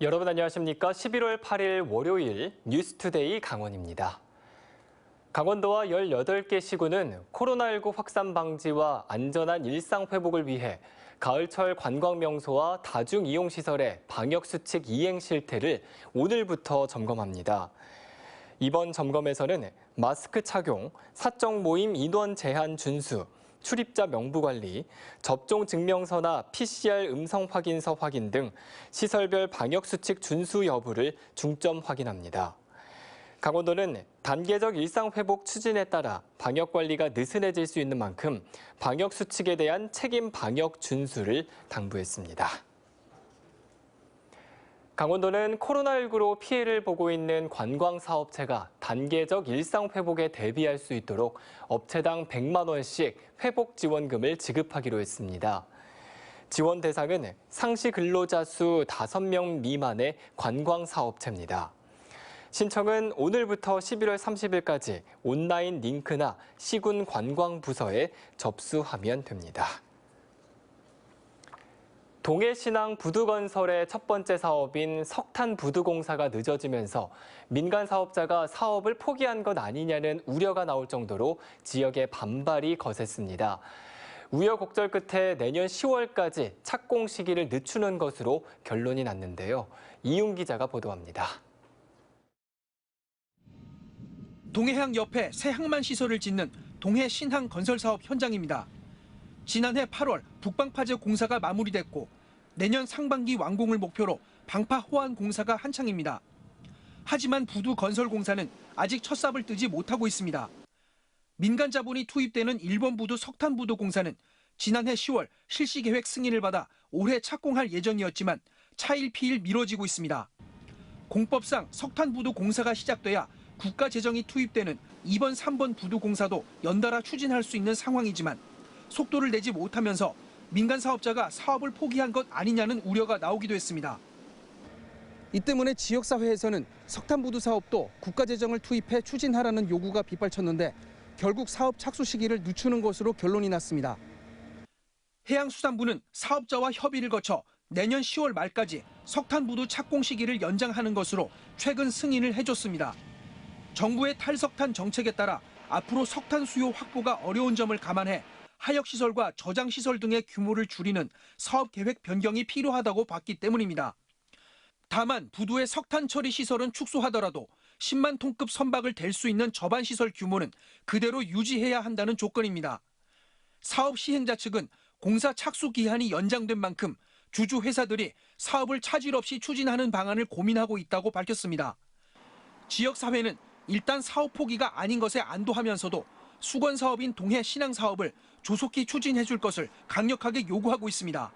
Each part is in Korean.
여러분 안녕하십니까? 11월 8일 월요일 뉴스투데이 강원입니다. 강원도와 18개 시군은 코로나19 확산 방지와 안전한 일상 회복을 위해 가을철 관광명소와 다중이용시설의 방역수칙 이행 실태를 오늘부터 점검합니다. 이번 점검에서는 마스크 착용, 사적 모임 인원 제한 준수, 출입자 명부 관리, 접종 증명서나 PCR 음성 확인서 확인 등 시설별 방역 수칙 준수 여부를 중점 확인합니다. 강원도는 단계적 일상 회복 추진에 따라 방역 관리가 느슨해질 수 있는 만큼 방역 수칙에 대한 책임 방역 준수를 당부했습니다. 강원도는 코로나19로 피해를 보고 있는 관광사업체가 단계적 일상 회복에 대비할 수 있도록 업체당 100만 원씩 회복 지원금을 지급하기로 했습니다. 지원 대상은 상시 근로자 수 5명 미만의 관광사업체입니다. 신청은 오늘부터 11월 30일까지 온라인 링크나 시군 관광부서에 접수하면 됩니다. 동해신항 부두건설의 첫 번째 사업인 석탄 부두공사가 늦어지면서 민간 사업자가 사업을 포기한 것 아니냐는 우려가 나올 정도로 지역의 반발이 거셌습니다. 우여곡절 끝에 내년 10월까지 착공 시기를 늦추는 것으로 결론이 났는데요. 이윤 기자가 보도합니다. 동해항 옆에 새 항만 시설을 짓는 동해신항 건설 사업 현장입니다. 지난해 8월 북방파제 공사가 마무리됐고 내년 상반기 완공을 목표로 방파 호안 공사가 한창입니다. 하지만 부두 건설 공사는 아직 첫 삽을 뜨지 못하고 있습니다. 민간 자본이 투입되는 일본 부두 석탄 부두 공사는 지난해 10월 실시 계획 승인을 받아 올해 착공할 예정이었지만 차일피일 미뤄지고 있습니다. 공법상 석탄 부두 공사가 시작돼야 국가 재정이 투입되는 2번, 3번 부두 공사도 연달아 추진할 수 있는 상황이지만 속도를 내지 못하면서 민간 사업자가 사업을 포기한 것 아니냐는 우려가 나오기도 했습니다. 이 때문에 지역사회에서는 석탄 부두 사업도 국가 재정을 투입해 추진하라는 요구가 빗발쳤는데 결국 사업 착수 시기를 늦추는 것으로 결론이 났습니다. 해양수산부는 사업자와 협의를 거쳐 내년 10월 말까지 석탄 부두 착공 시기를 연장하는 것으로 최근 승인을 해줬습니다. 정부의 탈석탄 정책에 따라 앞으로 석탄 수요 확보가 어려운 점을 감안해 하역시설과 저장시설 등의 규모를 줄이는 사업 계획 변경이 필요하다고 봤기 때문입니다. 다만 부두의 석탄 처리 시설은 축소하더라도 10만 톤급 선박을 댈 수 있는 저반시설 규모는 그대로 유지해야 한다는 조건입니다. 사업 시행자 측은 공사 착수 기한이 연장된 만큼 주주 회사들이 사업을 차질 없이 추진하는 방안을 고민하고 있다고 밝혔습니다. 지역사회는 일단 사업 포기가 아닌 것에 안도하면서도 수건 사업인 동해 신항 사업을 조속히 추진해 줄 것을 강력하게 요구하고 있습니다.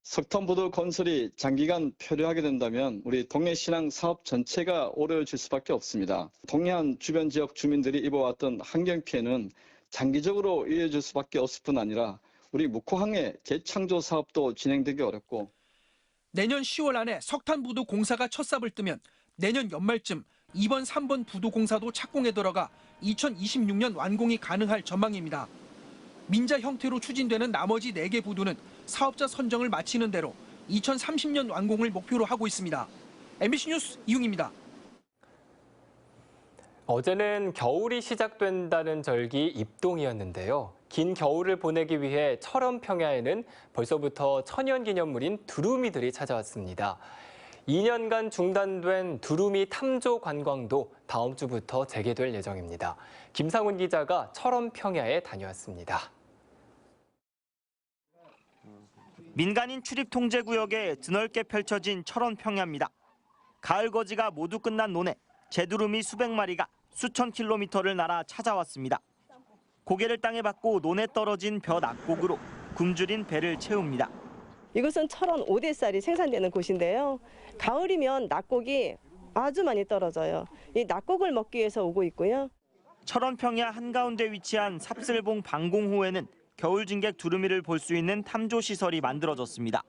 석탄 부두 건설이 장기간 표류하게 된다면 우리 동해신항 사업 전체가 어려워질 수밖에 없습니다. 동해안 주변 지역 주민들이 입어왔던 환경 피해는 장기적으로 이어질 수밖에 없을 뿐 아니라 우리 묵호항의 재창조 사업도 진행되기 어렵고 내년 10월 안에 석탄 부두 공사가 첫 삽을 뜨면 내년 연말쯤 2번, 3번 부두 공사도 착공에 들어가 2026년 완공이 가능할 전망입니다. 민자 형태로 추진되는 나머지 4개 부두는 사업자 선정을 마치는 대로 2030년 완공을 목표로 하고 있습니다. MBC 뉴스 이웅입니다. 어제는 겨울이 시작된다는 절기 입동이었는데요. 긴 겨울을 보내기 위해 철원 평야에는 벌써부터 천연기념물인 두루미들이 찾아왔습니다. 2년간 중단된 두루미 탐조 관광도 다음 주부터 재개될 예정입니다. 김상훈 기자가 철원 평야에 다녀왔습니다. 민간인 출입 통제 구역에 드넓게 펼쳐진 철원 평야입니다. 가을 거지가 모두 끝난 논에 제두루미 수백 마리가 수천 킬로미터를 날아 찾아왔습니다. 고개를 땅에 박고 논에 떨어진 벼 낙곡으로 굶주린 배를 채웁니다. 이곳은 철원 오대쌀이 생산되는 곳인데요. 가을이면 낙곡이 아주 많이 떨어져요. 이 낙곡을 먹기 위해서 오고 있고요. 철원 평야 한가운데 위치한 삽슬봉 방공호에는 겨울 진객 두루미를 볼 수 있는 탐조 시설이 만들어졌습니다.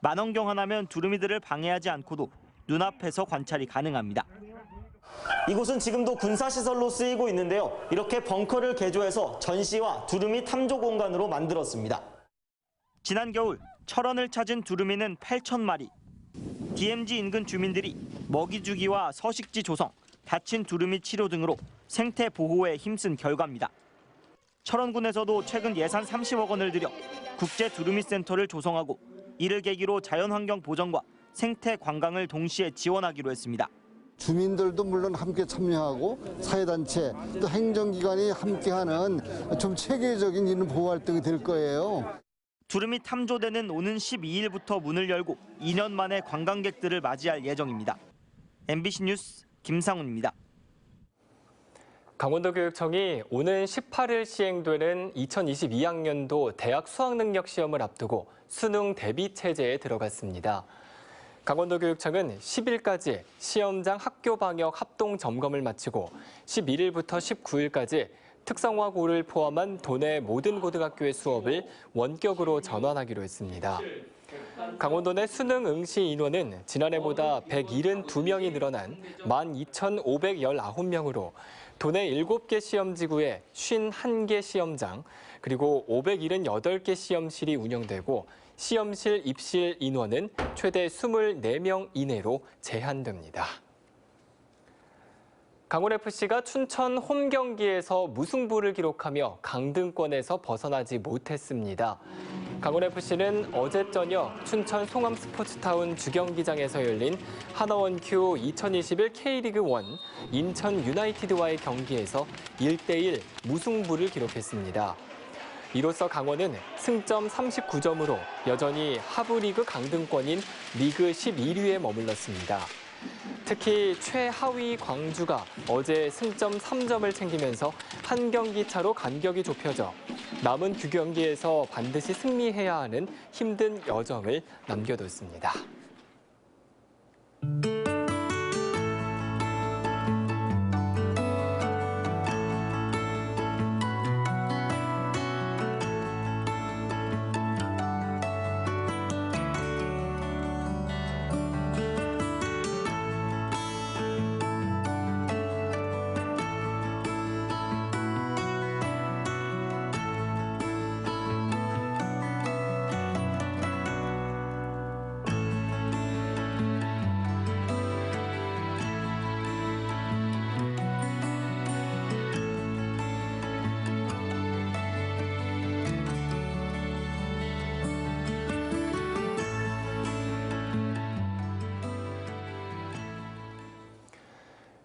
만원경환하면 두루미들을 방해하지 않고도 눈앞에서 관찰이 가능합니다. 이곳은 지금도 군사시설로 쓰이고 있는데요. 이렇게 벙커를 개조해서 전시와 두루미 탐조 공간으로 만들었습니다. 지난 겨울 철원을 찾은 두루미는 8,000마리. DMZ 인근 주민들이 먹이 주기와 서식지 조성, 다친 두루미 치료 등으로 생태 보호에 힘쓴 결과입니다. 철원군에서도 최근 예산 30억 원을 들여 국제 두루미 센터를 조성하고 이를 계기로 자연환경 보전과 생태 관광을 동시에 지원하기로 했습니다. 주민들도 물론 함께 참여하고 사회단체 또 행정기관이 함께하는 좀 체계적인 이런 보호 활동이 될 거예요. 두루미 탐조대는 오는 12일부터 문을 열고 2년 만에 관광객들을 맞이할 예정입니다. MBC 뉴스 김상훈입니다. 강원도교육청이 오는 18일 시행되는 2022학년도 대학 수학능력 시험을 앞두고 수능 대비 체제에 들어갔습니다. 강원도교육청은 10일까지 시험장 학교 방역 합동 점검을 마치고 11일부터 19일까지 특성화고를 포함한 도내 모든 고등학교의 수업을 원격으로 전환하기로 했습니다. 강원도 내 수능 응시 인원은 지난해보다 172명이 늘어난 12,519명으로 도내 7개 시험지구에 51개 시험장, 그리고 578개 시험실이 운영되고 시험실 입실 인원은 최대 24명 이내로 제한됩니다. 강원FC가 춘천 홈 경기에서 무승부를 기록하며 강등권에서 벗어나지 못했습니다. 강원FC는 어제 저녁 춘천 송암 스포츠타운 주경기장에서 열린 하나원큐 2021 K리그1 인천 유나이티드와의 경기에서 1대1 무승부를 기록했습니다. 이로써 강원은 승점 39점으로 여전히 하부리그 강등권인 리그 11위에 머물렀습니다. 특히 최하위 광주가 어제 승점 3점을 챙기면서 한 경기 차로 간격이 좁혀져 남은 2경기에서 반드시 승리해야 하는 힘든 여정을 남겨뒀습니다.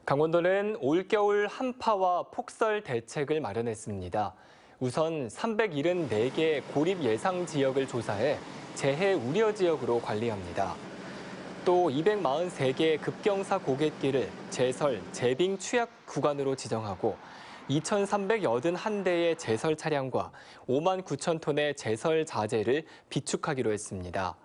강원도는 올겨울 한파와 폭설 대책을 마련했습니다. 우선 374개 고립 예상 지역을 조사해 재해 우려 지역으로 관리합니다. 또 243개의 급경사 고갯길을 제설, 재빙 취약 구간으로 지정하고 2,381대의 제설 차량과 5만 9천 톤의 제설 자재를 비축하기로 했습니다.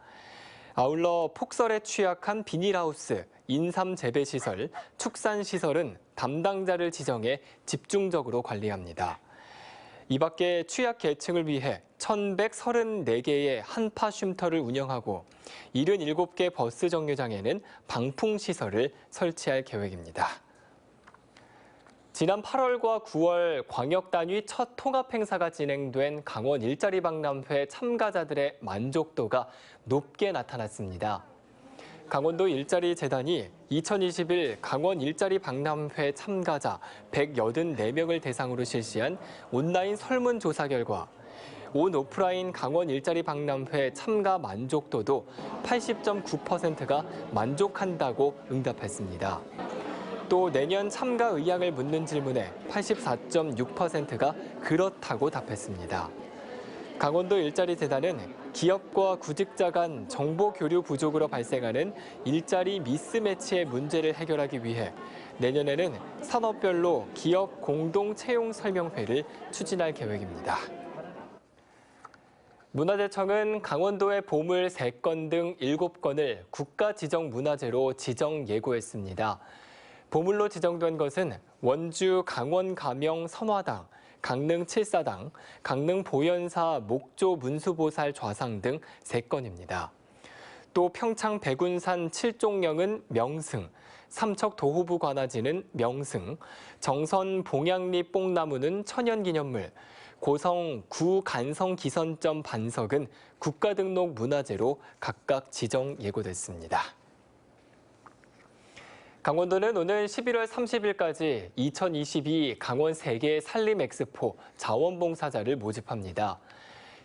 아울러 폭설에 취약한 비닐하우스, 인삼 재배시설, 축산시설은 담당자를 지정해 집중적으로 관리합니다. 이 밖에 취약 계층을 위해 1,134개의 한파 쉼터를 운영하고 77개 버스 정류장에는 방풍시설을 설치할 계획입니다. 지난 8월과 9월 광역단위 첫 통합행사가 진행된 강원 일자리 박람회 참가자들의 만족도가 높게 나타났습니다. 강원도 일자리 재단이 2021 강원 일자리 박람회 참가자 184명을 대상으로 실시한 온라인 설문조사 결과 온 오프라인 강원 일자리 박람회 참가 만족도도 80.9%가 만족한다고 응답했습니다. 또 내년 참가 의향을 묻는 질문에 84.6%가 그렇다고 답했습니다. 강원도 일자리 재단은 기업과 구직자 간 정보 교류 부족으로 발생하는 일자리 미스매치의 문제를 해결하기 위해 내년에는 산업별로 기업 공동 채용 설명회를 추진할 계획입니다. 문화재청은 강원도의 보물 3건 등 7건을 국가지정문화재로 지정 예고했습니다. 보물로 지정된 것은 원주 강원 가명 선화당, 강릉 칠사당, 강릉 보현사 목조 문수보살 좌상 등 3건입니다. 또 평창 백운산 칠종령은 명승, 삼척 도호부 관아지는 명승, 정선 봉양리 뽕나무는 천연기념물, 고성 구간성 기선점 반석은 국가등록 문화재로 각각 지정 예고됐습니다. 강원도는 오는 11월 30일까지 2022 강원 세계 산림 엑스포 자원봉사자를 모집합니다.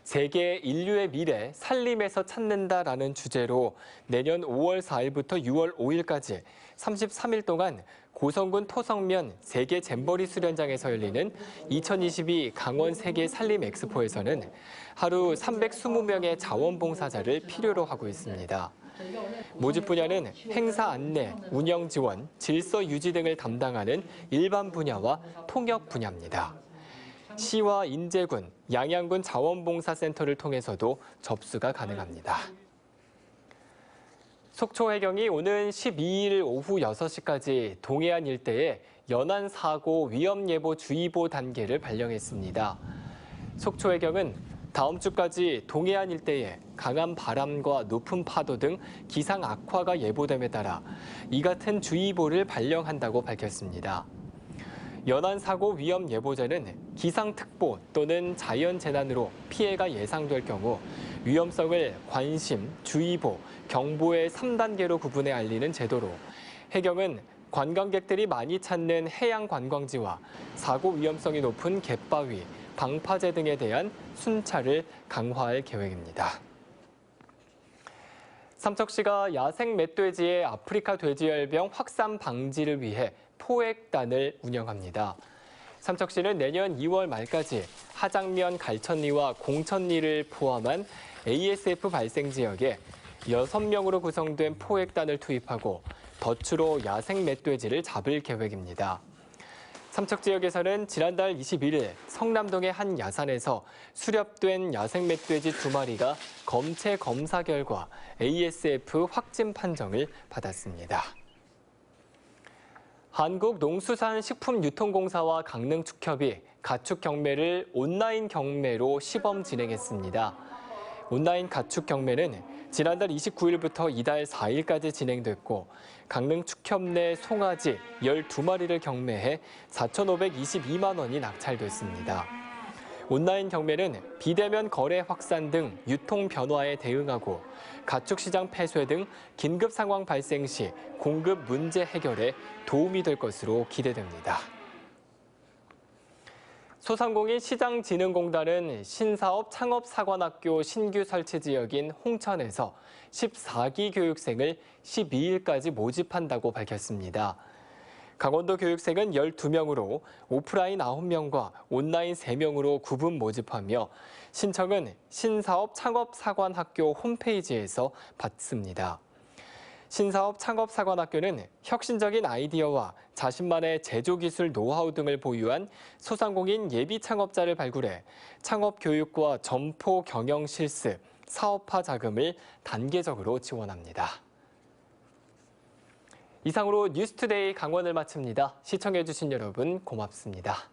세계 인류의 미래 산림에서 찾는다라는 주제로 내년 5월 4일부터 6월 5일까지 33일 동안 고성군 토성면 세계 잼버리 수련장에서 열리는 2022 강원 세계 산림 엑스포에서는 하루 320명의 자원봉사자를 필요로 하고 있습니다. 모집 분야는 행사 안내, 운영 지원, 질서 유지 등을 담당하는 일반 분야와 통역 분야입니다. 시와 인제군, 양양군 자원봉사센터를 통해서도 접수가 가능합니다. 속초해경이 오는 12일 오후 6시까지 동해안 일대에 연안사고 위험예보주의보 단계를 발령했습니다. 속초해경은 다음 주까지 동해안 일대에 강한 바람과 높은 파도 등 기상 악화가 예보됨에 따라 이 같은 주의보를 발령한다고 밝혔습니다. 연안사고 위험예보제는 기상특보 또는 자연재난으로 피해가 예상될 경우 위험성을 관심, 주의보, 경보의 3단계로 구분해 알리는 제도로 해경은 관광객들이 많이 찾는 해양 관광지와 사고 위험성이 높은 갯바위, 방파제 등에 대한 순찰을 강화할 계획입니다. 삼척시가 야생 멧돼지의 아프리카 돼지열병 확산 방지를 위해 포획단을 운영합니다. 삼척시는 내년 2월 말까지 하장면 갈천리와 공천리를 포함한 ASF 발생 지역에 6명으로 구성된 포획단을 투입하고 덫으로 야생 멧돼지를 잡을 계획입니다. 삼척 지역에서는 지난달 21일 성남동의 한 야산에서 수렵된 야생 멧돼지 2마리가 검체 검사 결과 ASF 확진 판정을 받았습니다. 한국농수산식품유통공사와 강릉축협이 가축 경매를 온라인 경매로 시범 진행했습니다. 온라인 가축 경매는 지난달 29일부터 이달 4일까지 진행됐고 강릉축협 내 송아지 12마리를 경매해 4,522만 원이 낙찰됐습니다. 온라인 경매는 비대면 거래 확산 등 유통 변화에 대응하고 가축 시장 폐쇄 등 긴급 상황 발생 시 공급 문제 해결에 도움이 될 것으로 기대됩니다. 소상공인 시장진흥공단은 신사업 창업사관학교 신규 설치 지역인 홍천에서 14기 교육생을 12일까지 모집한다고 밝혔습니다. 강원도 교육생은 12명으로 오프라인 9명과 온라인 3명으로 구분 모집하며 신청은 신사업 창업사관학교 홈페이지에서 받습니다. 신사업 창업사관학교는 혁신적인 아이디어와 자신만의 제조기술 노하우 등을 보유한 소상공인 예비 창업자를 발굴해 창업 교육과 점포 경영 실습, 사업화 자금을 단계적으로 지원합니다. 이상으로 뉴스투데이 강원을 마칩니다. 시청해주신 여러분 고맙습니다.